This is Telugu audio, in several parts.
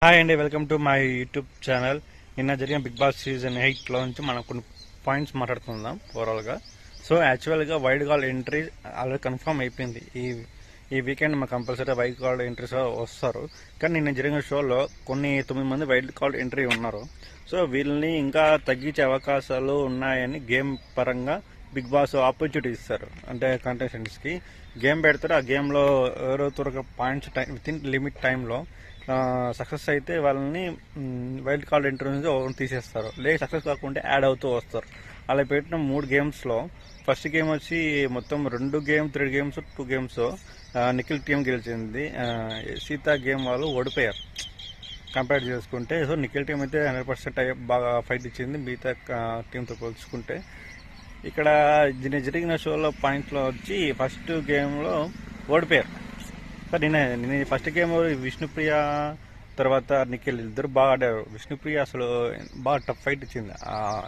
హాయ్ అండి, welcome to my YouTube channel. నిన్న జరిగిన బిగ్ బాస్ సీజన్ 8లో నుంచి మనం కొన్ని పాయింట్స్ మాట్లాడుకుందాం ఓవరాల్గా. సో యాక్చువల్గా wild card entry already confirm అయిపోయింది. ఈ వీకెండ్ మాకు కంపల్సరీ వైల్డ్ కార్డ్ ఎంట్రీస్ వస్తారు. కానీ నిన్న జరిగిన షోలో కొన్ని 9 మంది వైల్డ్ కార్డ్ ఎంట్రీ ఉన్నారు. సో వీళ్ళని ఇంకా తగ్గించే అవకాశాలు ఉన్నాయని గేమ్ పరంగా బిగ్ బాస్ ఆపర్చునిటీ ఇస్తారు. అంటే కంటెస్టెంట్స్కి గేమ్ పెడతారు. ఆ గేమ్లో ఎవరో త్వరగా పాయింట్స్ విత్ ఇన్ లిమిట్ టైంలో సక్సెస్ అయితే వాళ్ళని వైల్డ్ కార్డ్ ఎంట్రీ నుంచి తీసేస్తారు. లేక సక్సెస్ కాకుండా యాడ్ అవుతూ వస్తారు. అలా పెట్టిన 3 గేమ్స్లో ఫస్ట్ గేమ్ వచ్చి మొత్తం 2 game 3 games 2 games Nikhil team గెలిచింది. సీతా గేమ్ వాళ్ళు ఓడిపోయారు కంపేర్ చేసుకుంటే. సో నిఖిల్ టీం అయితే 100% బాగా ఫైట్ ఇచ్చింది మిగతా టీంతో పోల్చుకుంటే. ఇక్కడ జరిగిన షోలో పాయింట్లో వచ్చి ఫస్ట్ గేమ్లో ఓడిపోయారు. సార్ నిన్న ఫస్ట్ గేమ్ విష్ణుప్రియ తర్వాత నిఖిల్ ఇద్దరు బాగా ఆడారు. విష్ణుప్రియ అసలు బాగా టఫ్ ఫైట్ ఇచ్చింది.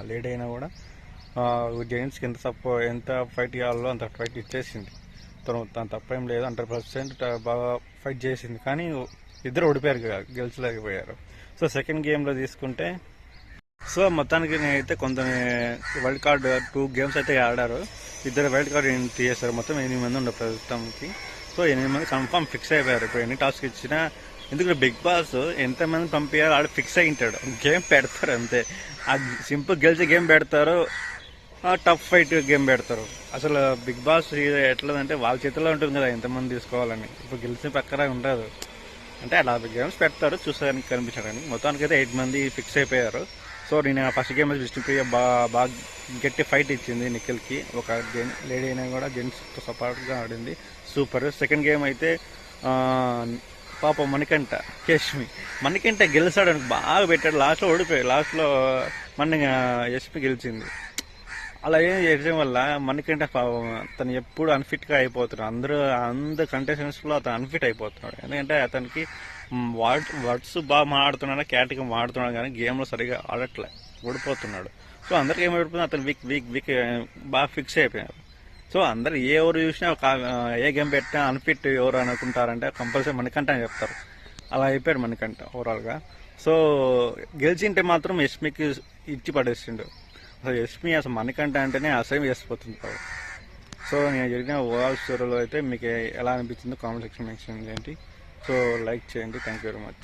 లేడీ అయినా కూడా జెంట్స్కి ఎంత ఫైట్ ఇవ్వాలో అంత ఫైట్ ఇచ్చేసింది. తను తప్పేం లేదు, 100% బాగా ఫైట్ చేసింది. కానీ ఇద్దరు ఓడిపోయారు, గెలిచలేకపోయారు. సో సెకండ్ గేమ్లో తీసుకుంటే సో మొత్తానికి నేనైతే కొంత వైల్డ్ కార్డ్ 2 గేమ్స్ అయితే ఆడారు. ఇద్దరు వైల్డ్ కార్డ్ తీసేశారు. మొత్తం 8 మంది ఉన్నారు ప్రస్తుతానికి. సో 8 మంది కన్ఫర్మ్ ఫిక్స్ అయిపోయారు. ఇప్పుడు ఎన్ని టాస్క్ ఇచ్చినా, ఎందుకంటే బిగ్ బాస్ ఎంతమంది పంపించాలో ఆడ ఫిక్స్ అయి ఉంటాడు. గేమ్ పెడతారు అంతే. ఆ సింపుల్ గెలిచే గేమ్ పెడతారు, టఫ్ ఫైట్ గేమ్ పెడతారు. అసలు బిగ్ బాస్ ఎట్లదంటే వాళ్ళ చేతిలో ఉంటుంది కదా ఎంతమంది తీసుకోవాలని. ఇప్పుడు గెలిచిన పక్కన ఉండదు. అంటే అలా గేమ్స్ పెడతారు చూసేదానికి కనిపించడానికి. మొత్తానికి అయితే 8 మంది ఫిక్స్ అయిపోయారు. సో నేను ఫస్ట్ గేమ్ విష్ణుప్రియ బాగా గట్టి ఫైట్ ఇచ్చింది నిఖిల్కి. ఒక లేడీ అయినా కూడా జెంట్స్తో సపోర్ట్గా ఆడింది, సూపర్. సెకండ్ గేమ్ అయితే పాప మణికంఠ మణికంఠ గెలిచాడు, బాగా పెట్టాడు. లాస్ట్లో ఓడిపోయాడు. లాస్ట్లో యశ్మి గెలిచింది. అలా ఏం చేయడం వల్ల మణికంఠ తను ఎప్పుడు అన్ఫిట్గా అయిపోతున్నాడు. అందరు కంటెస్టెంట్స్లో అతను అన్ఫిట్ అయిపోతున్నాడు. ఎందుకంటే అతనికి వర్డ్స్ బాగా మాడుతున్నాడు, క్యాట్గా మాడుతున్నాడు, కానీ గేమ్లో సరిగా ఆడట్లే, ఓడిపోతున్నాడు. సో అందరికి ఏం ఓడిపోతుంది, అతను వీక్ బాగా ఫిక్స్ అయిపోయారు. సో అందరు ఎవరు చూసినా ఏ గేమ్ పెట్టినా అన్ఫిట్ ఎవరు అనుకుంటారంటే కంపల్సరీ మణికంఠ అని చెప్తారు. అలా అయిపోయాడు మణికంఠ ఓవరాల్గా. సో గెలిచింటే మాత్రం యష్మికి ఇచ్చి పడేసిండు. అసలు యష్మి అసలు మణికంఠ అంటేనే అసహ్యం చేసిపోతుంది. సో నేను జరిగిన ఓవరాల్ స్టోరీలో అయితే మీకు ఎలా అనిపించిందో కామెంట్ సెక్షన్ మెన్షన్ చేయండి. సో లైక్ చేయండి. Thank you very much.